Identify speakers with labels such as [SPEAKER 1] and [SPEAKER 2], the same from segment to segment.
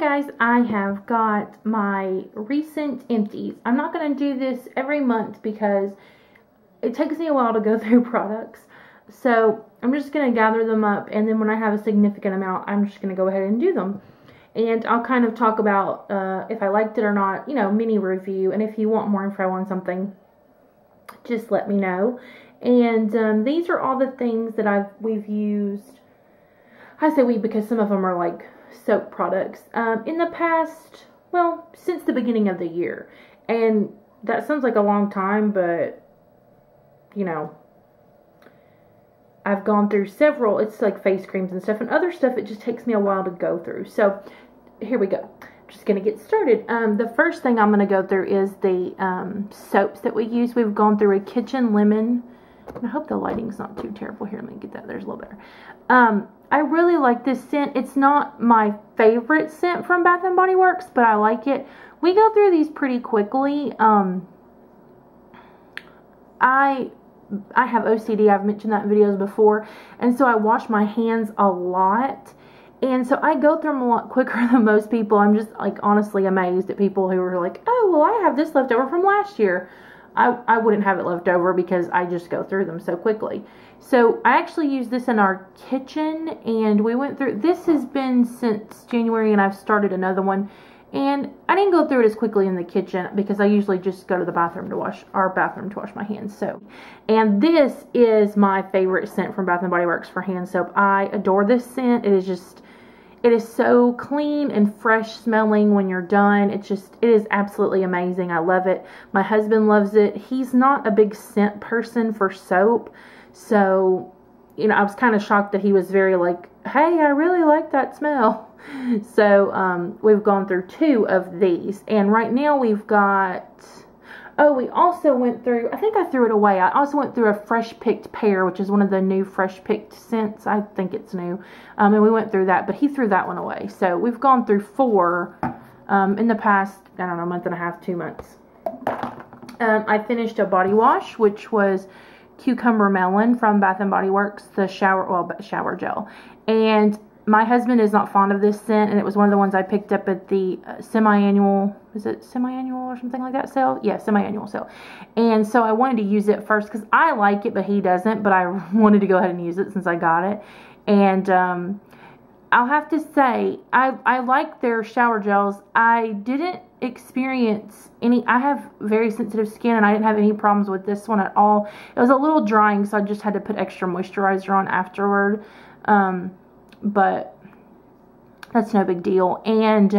[SPEAKER 1] guys, I have got my recent empties. I'm not going to do this every month because it takes me a while to go through products. So I'm just going to gather them up, and then when I have a significant amount, I'm just going to go ahead and do them. And I'll kind of talk about if I liked it or not, you know, mini review. And if you want more info on something, just let me know. And these are all the things that we've used. I say we because some of them are like soap products in the past, well, since the beginning of the year. And that sounds like a long time, but you know, I've gone through several. It's like face creams and stuff, and other stuff it just takes me a while to go through. So here we go. Just gonna get started. The first thing I'm gonna go through is the soaps that we use. We've gone through a kitchen lemon. I hope the lighting's not too terrible here. Let me get that. There's a little better. I really like this scent. It's not my favorite scent from Bath & Body Works, but I like it. We go through these pretty quickly. I have OCD. I've mentioned that in videos before. And so I wash my hands a lot. And so I go through them a lot quicker than most people. I'm just like honestly amazed at people who are like, oh, well, I have this left over from last year. I wouldn't have it left over because I just go through them so quickly. So I actually use this in our kitchen, and we went through, this has been since January, and I've started another one. And I didn't go through it as quickly in the kitchen because I usually just go to the bathroom to wash my hands. So, and this is my favorite scent from Bath & Body Works for hand soap. I adore this scent. It is so clean and fresh smelling when you're done. It is absolutely amazing. I love it. My husband loves it. He's not a big scent person for soap. So, you know, I was kind of shocked that he was very like, hey, I really like that smell. So, we've gone through 2 of these. And right now we've got, oh, we also went through, I think I threw it away. I also went through a fresh picked pear, which is one of the new fresh picked scents. I think it's new. And we went through that, but he threw that one away. So we've gone through 4 in the past, I don't know, month and a half, 2 months. I finished a body wash, which was Cucumber Melon from Bath & Body Works, the shower gel. And my husband is not fond of this scent, and it was one of the ones I picked up at the semi-annual, is it semi-annual or something like that sale? Yeah, semi-annual sale. And so I wanted to use it first because I like it, but he doesn't, but I wanted to go ahead and use it since I got it. And I'll have to say, I like their shower gels. I didn't experience any, I have very sensitive skin, and I didn't have any problems with this one at all. It was a little drying, so I just had to put extra moisturizer on afterward. But that's no big deal. And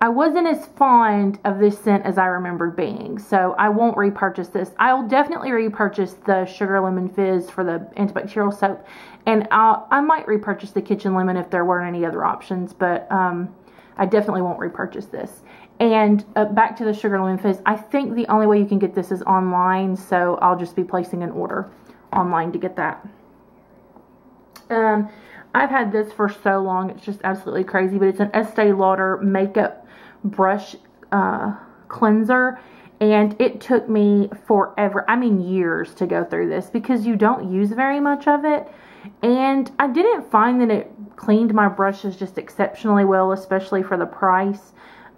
[SPEAKER 1] I wasn't as fond of this scent as I remembered being, so I won't repurchase this. I'll definitely repurchase the Sugar Lemon Fizz for the antibacterial soap, and I might repurchase the Kitchen Lemon if there weren't any other options, but I definitely won't repurchase this. And back to the Sugar Lemon Fizz, I think the only way you can get this is online, so I'll just be placing an order online to get that. I've had this for so long, it's just absolutely crazy, but it's an Estee Lauder makeup brush cleanser, and it took me forever, I mean years, to go through this because you don't use very much of it. And I didn't find that it cleaned my brushes just exceptionally well, especially for the price.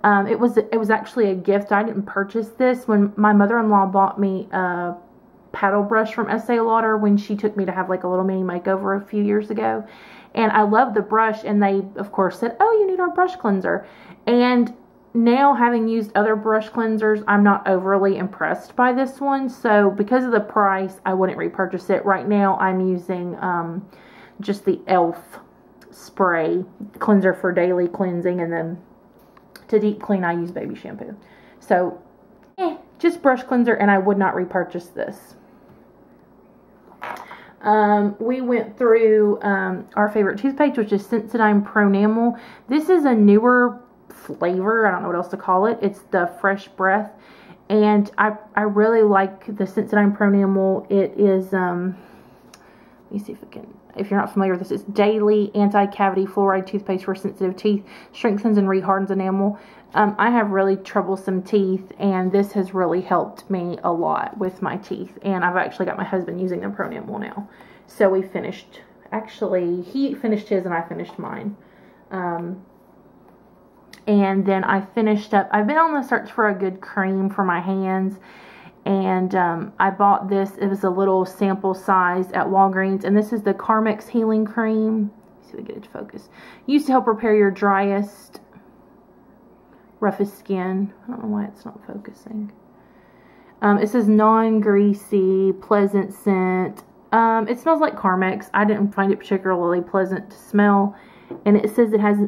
[SPEAKER 1] It was actually a gift. I didn't purchase this. When my mother-in-law bought me a paddle brush from Estee Lauder when she took me to have like a little mini makeover a few years ago, and I love the brush, and they of course said, oh, you need our brush cleanser. And now, having used other brush cleansers, I'm not overly impressed by this one, so because of the price, I wouldn't repurchase it. Right now I'm using just the e.l.f. spray cleanser for daily cleansing, and then to deep clean I use baby shampoo. So just brush cleanser, and I would not repurchase this. We went through our favorite toothpaste, which is Sensodyne Pro Enamel. This is a newer flavor. I don't know what else to call it. It's the Fresh Breath, and I really like the Sensodyne Pro Enamel. It is let me see if you're not familiar with this, it's daily anti-cavity fluoride toothpaste for sensitive teeth, strengthens and rehardens enamel. I have really troublesome teeth, and this has really helped me a lot with my teeth, and I've actually got my husband using the Pro Enamel now. So we finished, actually he finished his and I finished mine. And then I finished up, I've been on the search for a good cream for my hands. And I bought this. It was a little sample size at Walgreens. And this is the Carmex Healing Cream. Let's see if we get it to focus. Used to help repair your driest, roughest skin. I don't know why it's not focusing. It says non-greasy, pleasant scent. It smells like Carmex. I didn't find it particularly pleasant to smell. And it says it has...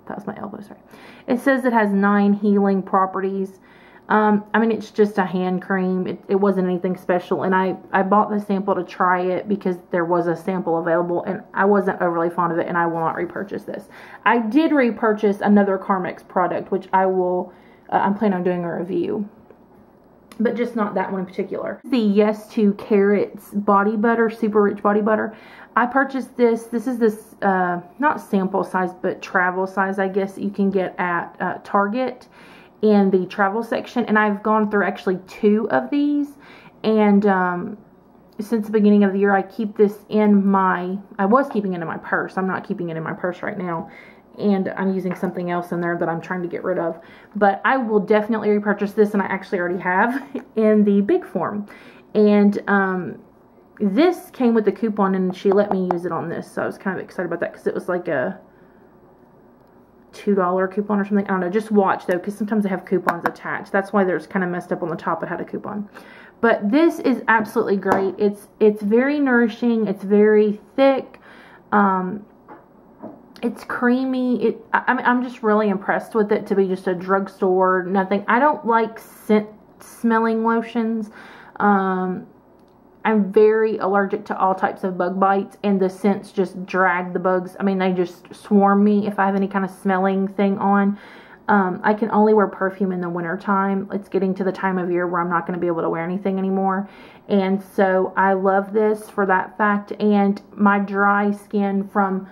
[SPEAKER 1] That was my elbow, sorry. It says it has 9 healing properties. I mean, it's just a hand cream. It wasn't anything special. And I bought the sample to try it because there was a sample available. And I wasn't overly fond of it. And I will not repurchase this. I did repurchase another Carmex product, which I will... I'm planning on doing a review. But just not that one in particular. The Yes to Carrots body butter, super rich body butter. I purchased this. This is this, not sample size, but travel size, I guess, you can get at Target in the travel section. And I've gone through actually 2 of these. And since the beginning of the year, I keep this in my, I was keeping it in my purse. I'm not keeping it in my purse right now. And I'm using something else in there that I'm trying to get rid of. But I will definitely repurchase this, and I actually already have in the big form. And this came with the coupon, and she let me use it on this. So I was kind of excited about that because it was like a $2 coupon or something. I don't know. Just watch, though, because sometimes they have coupons attached. That's why there's kind of messed up on the top. It had a coupon. But this is absolutely great. It's very nourishing. It's very thick. It's creamy. I mean, I'm just really impressed with it to be just a drugstore, nothing. I don't like scent smelling lotions. I'm very allergic to all types of bug bites, and the scents just drag the bugs. I mean, they just swarm me if I have any kind of smelling thing on. I can only wear perfume in the winter time. It's getting to the time of year where I'm not going to be able to wear anything anymore. And so I love this for that fact. And my dry skin from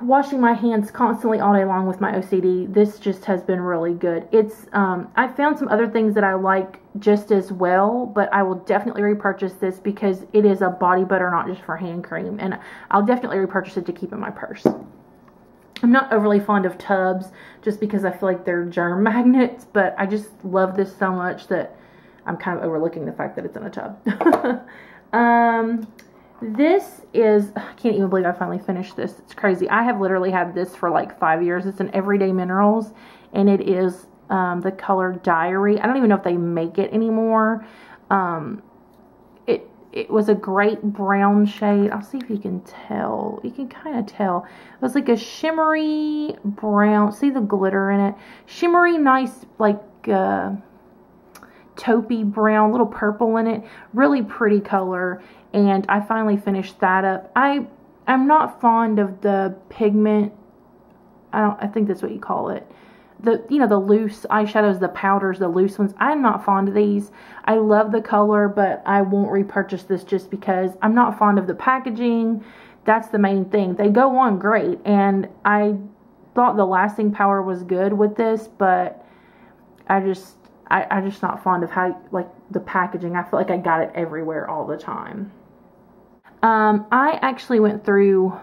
[SPEAKER 1] washing my hands constantly all day long with my OCD, this just has been really good. It's I found some other things that I like just as well, but I will definitely repurchase this because it is a body butter, not just for hand cream, and I'll definitely repurchase it to keep in my purse. I'm not overly fond of tubs just because I feel like they're germ magnets, but I just love this so much that I'm kind of overlooking the fact that it's in a tub. This is, I can't even believe I finally finished this. It's crazy. I have literally had this for like 5 years. It's an Everyday Minerals, and it is the color Diary. I don't even know if they make it anymore. It was a great brown shade. I'll see if you can tell. You can kind of tell. It was like a shimmery brown. See the glitter in it? Shimmery, nice, like taupey brown, little purple in it. Really pretty color. And I finally finished that up. I'm not fond of the pigment. I think that's what you call it. The loose eyeshadows, the powders, the loose ones. I'm not fond of these. I love the color, but I won't repurchase this just because I'm not fond of the packaging. That's the main thing. They go on great, and I thought the lasting power was good with this, but I'm just not fond of how, like, the packaging. I feel like I got it everywhere all the time. I actually went through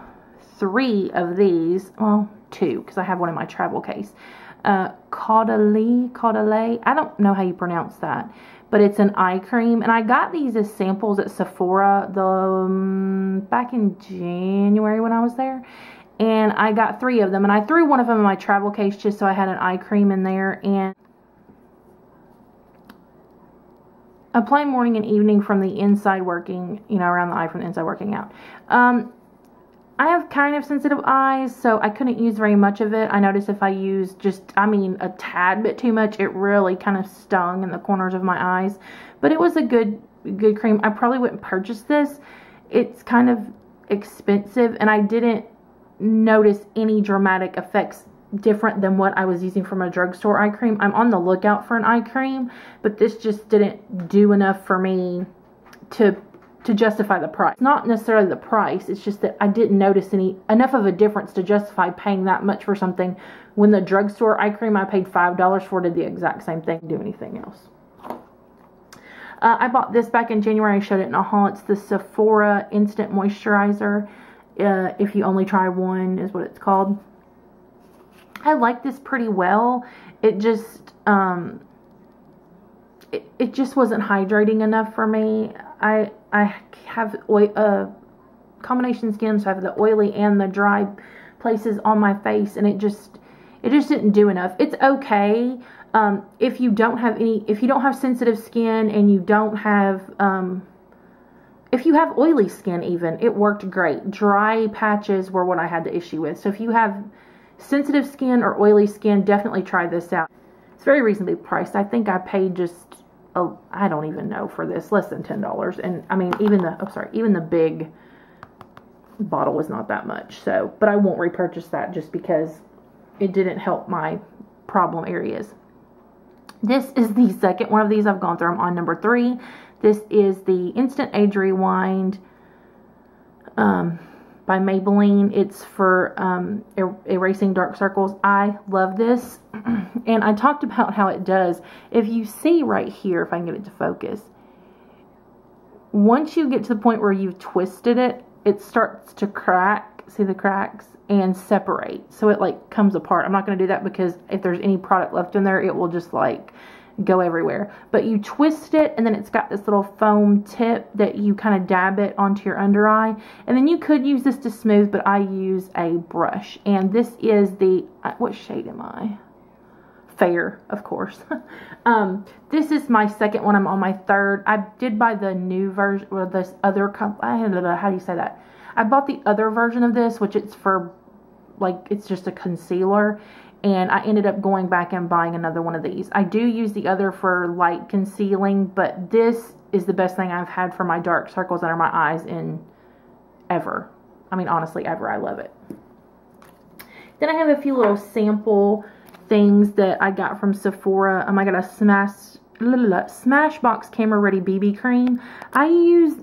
[SPEAKER 1] 3 of these. Well, 2, because I have one in my travel case. Caudalie. I don't know how you pronounce that, but it's an eye cream, and I got these as samples at Sephora back in January when I was there, and I got 3 of them, and I threw one of them in my travel case just so I had an eye cream in there. And apply morning and evening from the inside working, around the eye from the inside working out. I have kind of sensitive eyes, so I couldn't use very much of it. I noticed if I used a tad bit too much, it really kind of stung in the corners of my eyes. But it was a good cream. I probably wouldn't purchase this. It's kind of expensive, and I didn't notice any dramatic effects different than what I was using from a drugstore eye cream. I'm on the lookout for an eye cream, but this just didn't do enough for me to justify the price. Not necessarily the price, it's just that I didn't notice enough of a difference to justify paying that much for something when the drugstore eye cream I paid $5 for did the exact same thing, do anything else. I bought this back in January. I showed it in a haul. It's the Sephora Instant Moisturizer. If you only try one is what it's called. I like this pretty well. It just, it just wasn't hydrating enough for me. I have combination skin, so I have the oily and the dry places on my face, and it just didn't do enough. It's okay if you don't have sensitive skin, and you don't have if you have oily skin even, it worked great. Dry patches were what I had the issue with. So if you have sensitive skin or oily skin, definitely try this out. It's very reasonably priced. I think I paid just, I don't even know for this, less than $10. And I mean, even the big bottle was not that much. So, but I won't repurchase that just because it didn't help my problem areas. This is the second one of these I've gone through. I'm on number 3. This is the Instant Age Rewind by Maybelline. It's for erasing dark circles. I love this. And I talked about how it does. If you see right here, if I can get it to focus, once you get to the point where you've twisted it, it starts to crack. See the cracks? And separate. So it like comes apart. I'm not going to do that because if there's any product left in there, it will just like go everywhere. But you twist it, and then it's got this little foam tip that you kind of dab it onto your under eye. And then you could use this to smooth, but I use a brush. And this is the, what shade am I? Fair, of course. This is my second one. I'm on my third. I did buy the new version, or this other, how do you say that? I bought the other version of this, which it's for, like, it's just a concealer. And I ended up going back and buying another one of these. I do use the other for light concealing, but this is the best thing I've had for my dark circles under my eyes in ever. I mean, honestly, ever. I love it. Then I have a few little sample things that I got from Sephora. I got a Smashbox Camera Ready BB Cream.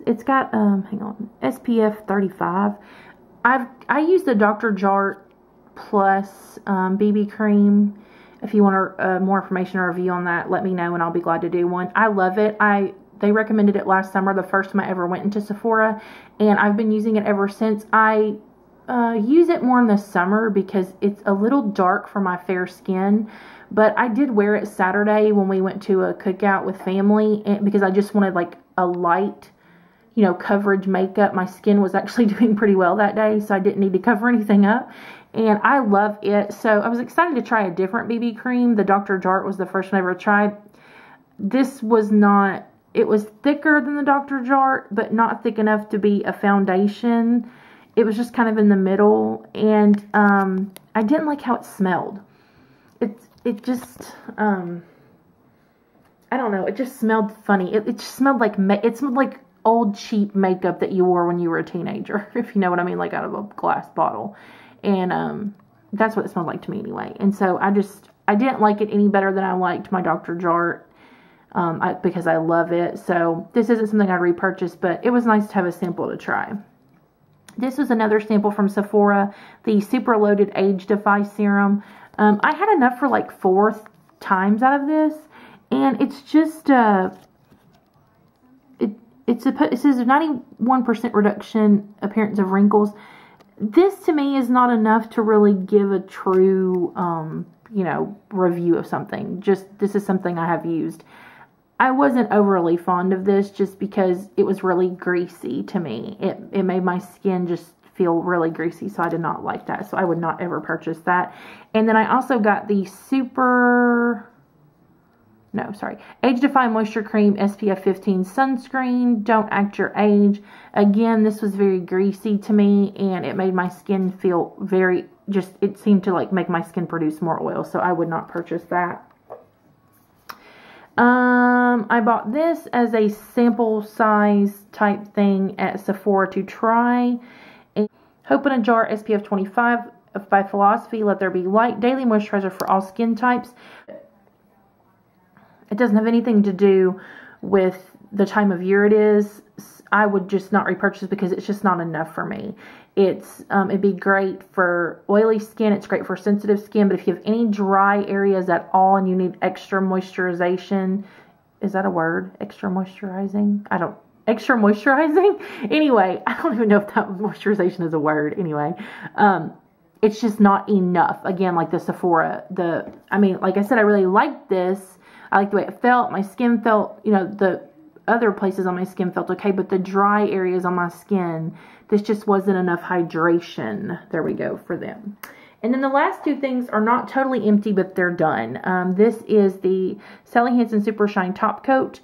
[SPEAKER 1] It's got, hang on, SPF 35. I use the Dr. Jart Plus BB cream. If you want more information or review on that, let me know and I'll be glad to do one. I love it. They recommended it last summer, the first time I ever went into Sephora, and I've been using it ever since. I use it more in the summer because it's a little dark for my fair skin, but I did wear it Saturday when we went to a cookout with family, because I just wanted like a light, you know, coverage makeup. My skin was actually doing pretty well that day, so I didn't need to cover anything up. And I love it. So I was excited to try a different BB cream. The Dr. Jart was the first one I ever tried. This was not, it was thicker than the Dr. Jart, but not thick enough to be a foundation. It was just kind of in the middle. And I didn't like how it smelled. It just, I don't know. It just smelled funny. It just smelled like, old cheap makeup that you wore when you were a teenager, if you know what I mean, like out of a glass bottle. And that's what it smelled like to me anyway. And so I didn't like it any better than I liked my Dr. Jart, because I love it. So this isn't something I'd repurchase, but it was nice to have a sample to try. This was another sample from Sephora, the Super Loaded Age Defy Serum. I had enough for like 4 times out of this, and it's just, it says 91% reduction appearance of wrinkles. This to me is not enough to really give a true, you know, review of something. Just, this is something I have used. I wasn't overly fond of this just because it was really greasy to me. It made my skin just feel really greasy, so I did not like that. So I would not ever purchase that. And then I also got the Age Defy Moisture Cream SPF 15 Sunscreen. Don't act your age. Again, this was very greasy to me, and it made my skin feel very, it seemed to like make my skin produce more oil, so I would not purchase that. I bought this as a sample size type thing at Sephora to try. Hope in a Jar SPF 25 by Philosophy. Let There Be Light Daily Moisturizer for all skin types. It doesn't have anything to do with the time of year it is. I would just not repurchase because it's just not enough for me. It'd be great for oily skin. It's great for sensitive skin. But if you have any dry areas at all and you need extra moisturization, is that a word? Extra moisturizing? Extra moisturizing? Anyway, I don't even know if that moisturization is a word. Anyway, it's just not enough. Again, like the Sephora, I mean, like I said, I really liked this. I like the way it felt. My skin felt, you know, the other places on my skin felt okay, but the dry areas on my skin, this just wasn't enough hydration. There we go for them. And then the last two things are not totally empty, but they're done. This is the Sally Hansen Super Shine Top Coat.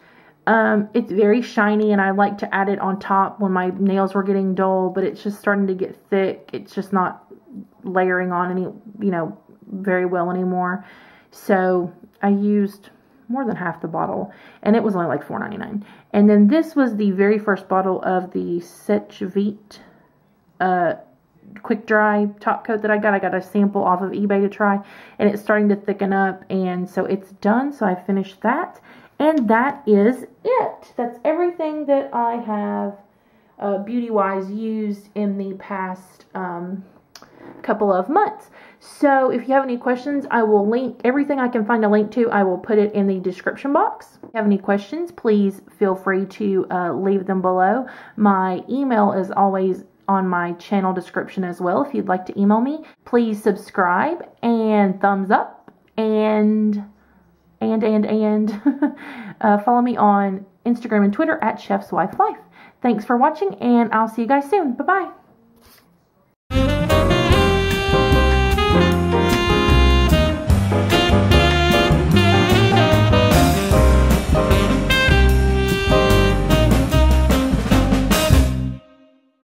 [SPEAKER 1] It's very shiny, and I like to add it on top when my nails were getting dull, but it's just starting to get thick. It's just not layering on any, you know, very well anymore. So I used more than half the bottle, and it was only like $4.99. And then this was the very first bottle of the Sech Vite quick dry top coat that I got. I got a sample off of eBay to try, and it's starting to thicken up, and so it's done. So I finished that, and that is it. That's everything that I have beauty wise used in the past couple of months. So if you have any questions, I will link everything I can find a link to. I will put it in the description box. If you have any questions, please feel free to leave them below. My email is always on my channel description as well. If you'd like to email me, please subscribe and thumbs up and follow me on Instagram and Twitter at Chef's Wife Life. Thanks for watching, and I'll see you guys soon. Bye-bye.